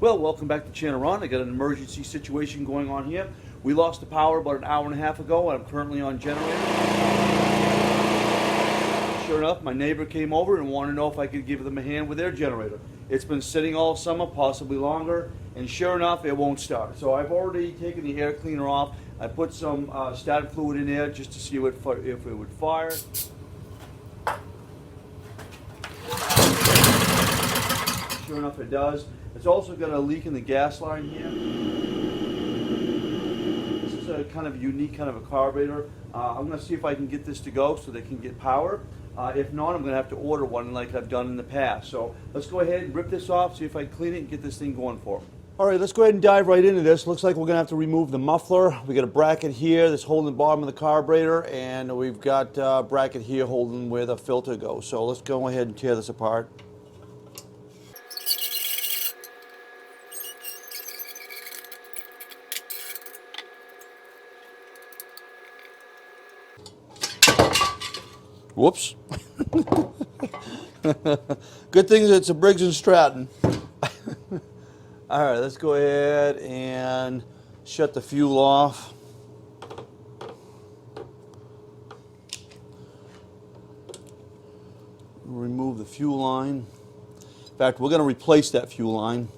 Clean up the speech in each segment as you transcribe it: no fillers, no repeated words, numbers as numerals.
Well, welcome back to Channel Run. I got an emergency situation going on here. We lost the power about an hour and a half ago. I'm currently on generator. Sure enough, my neighbor came over and wanted to know if I could give them a hand with their generator. It's been sitting all summer, possibly longer, and sure enough, it won't start. So I've already taken the air cleaner off. I put some static fluid in there just to see if it would fire. Sure enough, it does. It's also got a leak in the gas line here. This is a kind of unique kind of a carburetor. I'm going to see if I can get this to go so they can get power. If not, I'm going to have to order one like I've done in the past. So let's go ahead and rip this off, see if I can clean it and get this thing going for them. All right, let's go ahead and dive right into this. Looks like we're going to have to remove the muffler. We got a bracket here that's holding the bottom of the carburetor, and we've got a bracket here holding where the filter goes. So let's go ahead and tear this apart. Whoops. Good thing it's a Briggs & Stratton. All right, let's go ahead and shut the fuel off. Remove the fuel line. In fact, we're going to replace that fuel line.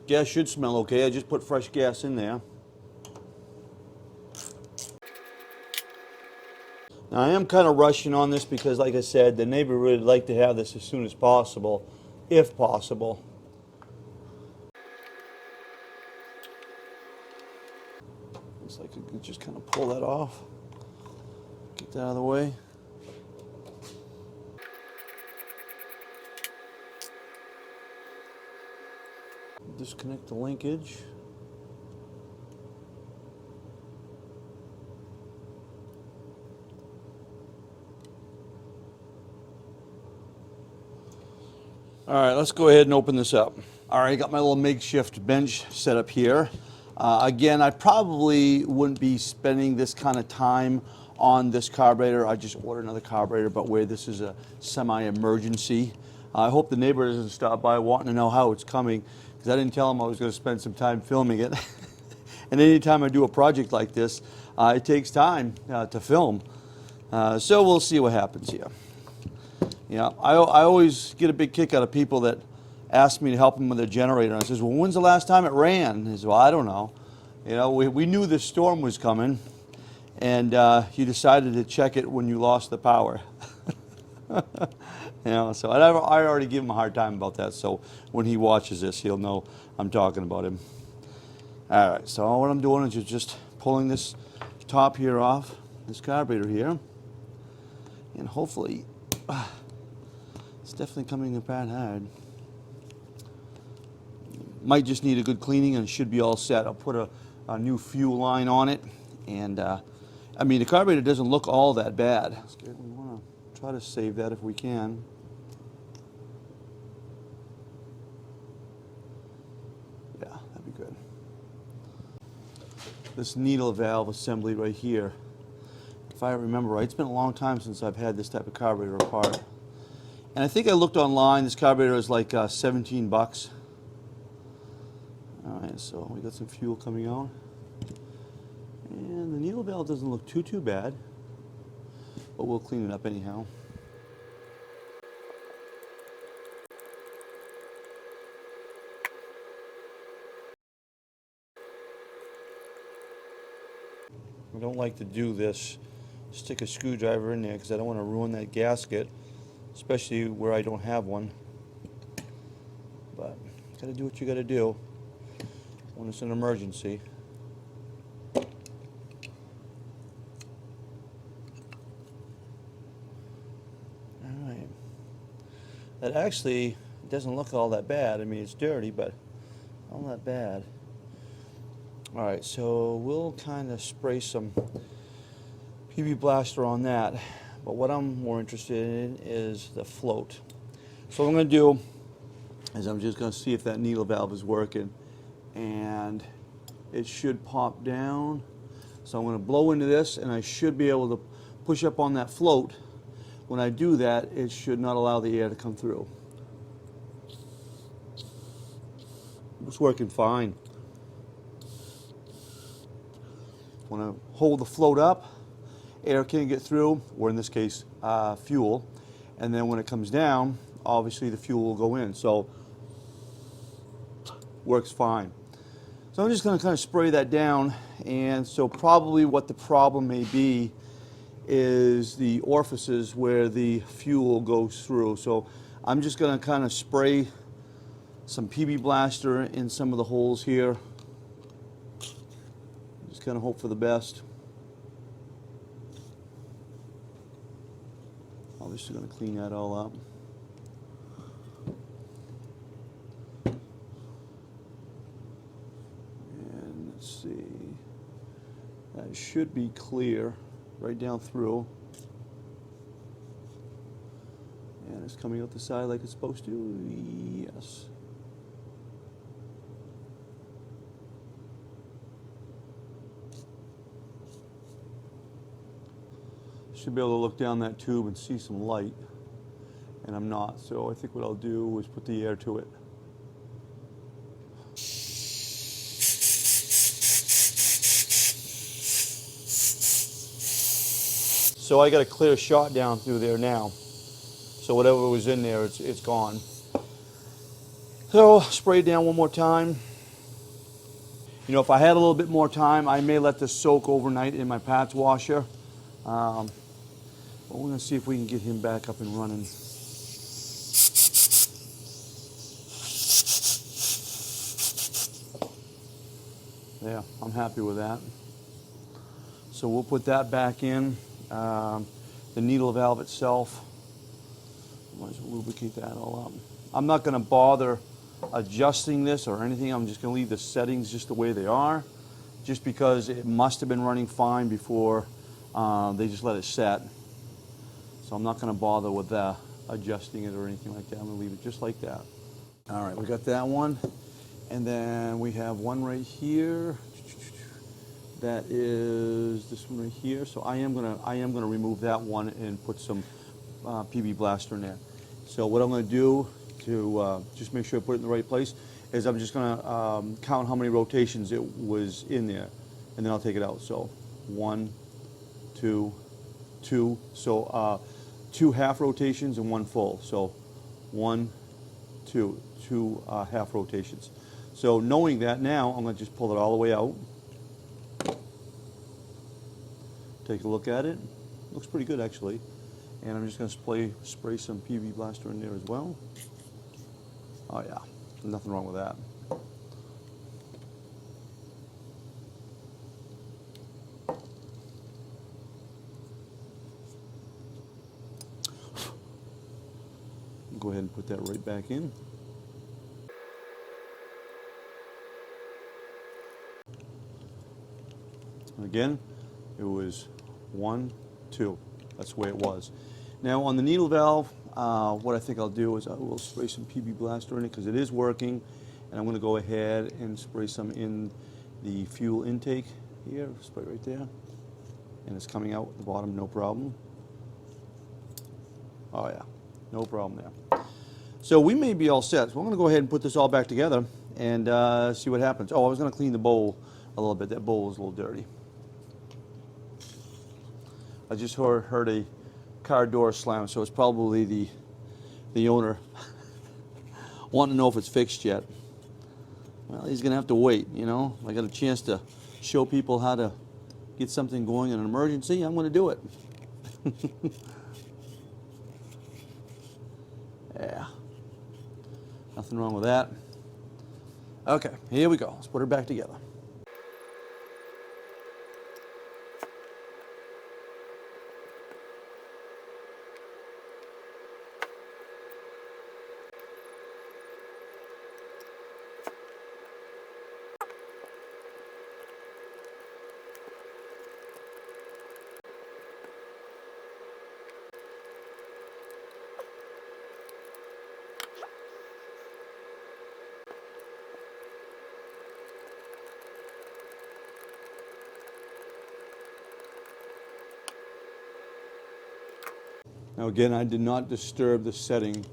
Gas should smell okay. I just put fresh gas in there. Now, I am kind of rushing on this because, like I said, the neighbor would really like to have this as soon as possible, if possible. Looks like I could just kind of pull that off, get that out of the way. Disconnect the linkage. All right, let's go ahead and open this up. All right, I got my little makeshift bench set up here. Again, I probably wouldn't be spending this kind of time on this carburetor. I just ordered another carburetor, but where this is a semi-emergency. I hope the neighbor doesn't stop by wanting to know how it's coming, because I didn't tell him I was going to spend some time filming it. And anytime I do a project like this, it takes time to film. So we'll see what happens here. Yeah, I always get a big kick out of people that ask me to help them with their generator. And I says, well, when's the last time it ran? And he says, well, I don't know. You know, we knew this storm was coming, and you decided to check it when you lost the power. You know, so I already give him a hard time about that. So when he watches this, he'll know I'm talking about him. All right, so what I'm doing is just pulling this top here off, this carburetor here, and hopefully it's definitely coming apart hard. Might just need a good cleaning and it should be all set. I'll put a new fuel line on it, and I mean, the carburetor doesn't look all that bad. We want to try to save that if we can. Yeah, that'd be good. This needle valve assembly right here, if I remember right, it's been a long time since I've had this type of carburetor apart. And I think I looked online, this carburetor is like 17 bucks. All right, so we got some fuel coming out. And the needle valve doesn't look too bad, but we'll clean it up anyhow. I don't like to do this, stick a screwdriver in there because I don't want to ruin that gasket, especially where I don't have one. But you gotta do what you gotta do when it's an emergency. Alright. That actually doesn't look all that bad. I mean, it's dirty, but not that bad. Alright, so we'll kind of spray some PB Blaster on that. But what I'm more interested in is the float. So what I'm going to do is I'm just going to see if that needle valve is working. And it should pop down. So I'm going to blow into this, and I should be able to push up on that float. When I do that, it should not allow the air to come through. It's working fine. Want to hold the float up, air can't get through, or in this case, fuel. And then when it comes down, obviously the fuel will go in. So, works fine. So I'm just going to kind of spray that down. And so probably what the problem may be is the orifices where the fuel goes through. So I'm just going to kind of spray some PB Blaster in some of the holes here. Just kind of hope for the best. Obviously going to clean that all up. And let's see. That should be clear right down through. And it's coming out the side like it's supposed to. Yes. Should be able to look down that tube and see some light, and I'm not. So I think what I'll do is put the air to it. So I got a clear shot down through there now. So whatever was in there, it's gone. So spray it down one more time. You know, if I had a little bit more time, I may let this soak overnight in my patch washer. But we're going to see if we can get him back up and running. Yeah, I'm happy with that. So we'll put that back in. The needle valve itself, might as well lubricate that all up. I'm not going to bother adjusting this or anything. I'm just going to leave the settings just the way they are, just because it must have been running fine before they just let it set. So I'm not going to bother with adjusting it or anything like that. I'm going to leave it just like that. All right, we got that one. And then we have one right here. That is this one right here. So I am gonna remove that one and put some PB Blaster in there. So what I'm gonna do to just make sure I put it in the right place is I'm just gonna count how many rotations it was in there, and then I'll take it out. So 1, 2, 2. So 2 half rotations and 1 full. So 1, 2, 2 half rotations. So knowing that now, I'm going to just pull it all the way out. Take a look at it. Looks pretty good actually. And I'm just going to spray some PB Blaster in there as well. Oh yeah, nothing wrong with that. Go ahead and put that right back in. Again, it was 1, 2. That's the way it was. Now on the needle valve, what I think I'll do is I will spray some PB Blaster in it because it is working, and I'm going to go ahead and spray some in the fuel intake here. Spray right there, and it's coming out at the bottom, no problem. Oh yeah, no problem there. So we may be all set. So I'm going to go ahead and put this all back together and see what happens. Oh, I was going to clean the bowl a little bit. That bowl is a little dirty. I just heard a car door slam, so it's probably the owner wanting to know if it's fixed yet. Well, he's going to have to wait, you know. I got a chance to show people how to get something going in an emergency. I'm going to do it. Yeah. Nothing wrong with that. Okay, here we go. Let's put her back together. Now again, I did not disturb the setting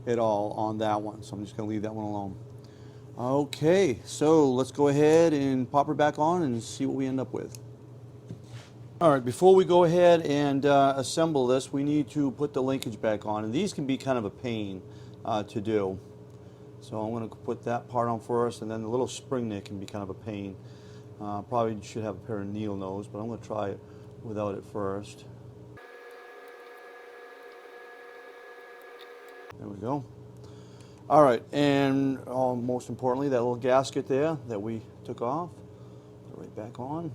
at all on that one, so I'm just going to leave that one alone. Okay, so let's go ahead and pop her back on and see what we end up with. All right, before we go ahead and assemble this, we need to put the linkage back on, and these can be kind of a pain to do. So I'm going to put that part on first, and then the little spring there can be kind of a pain. Probably should have a pair of needle nose, but I'm going to try it without it first. There we go. All right, and most importantly, that little gasket there that we took off, put it right back on.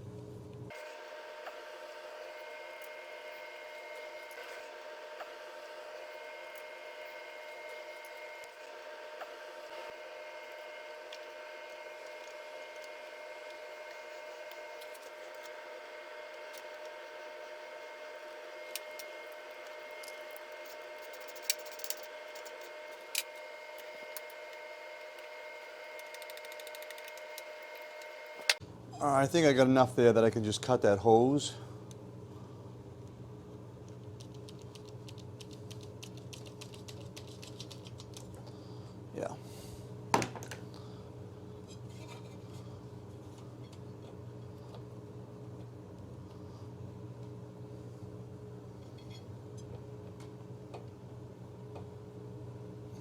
All right, I think I got enough there that I can just cut that hose. Yeah.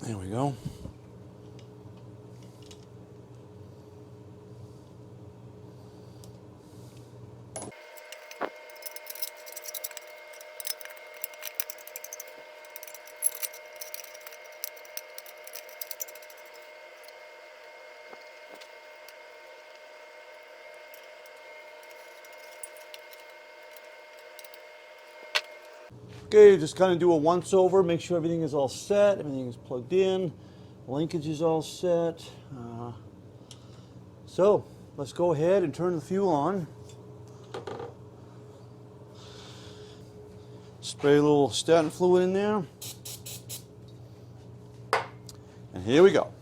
There we go. Okay, just kind of do a once over, make sure everything is all set, everything is plugged in, linkage is all set. So let's go ahead and turn the fuel on. Spray a little statin fluid in there. And here we go.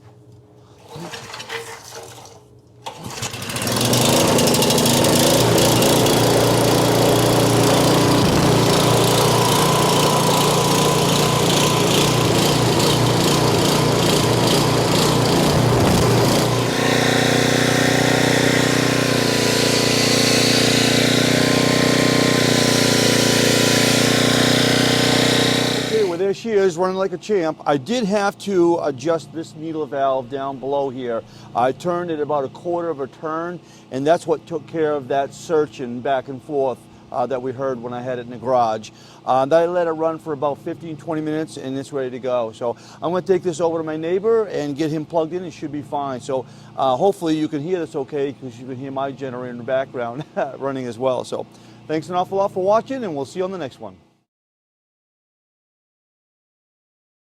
There she is, running like a champ. I did have to adjust this needle valve down below here. I turned it about a quarter of a turn, and that's what took care of that searching back and forth that we heard when I had it in the garage. I let it run for about 15-20 minutes, and it's ready to go. So I'm going to take this over to my neighbor and get him plugged in. It should be fine. So hopefully you can hear this okay, because you can hear my generator in the background running as well. So thanks an awful lot for watching, and we'll see you on the next one.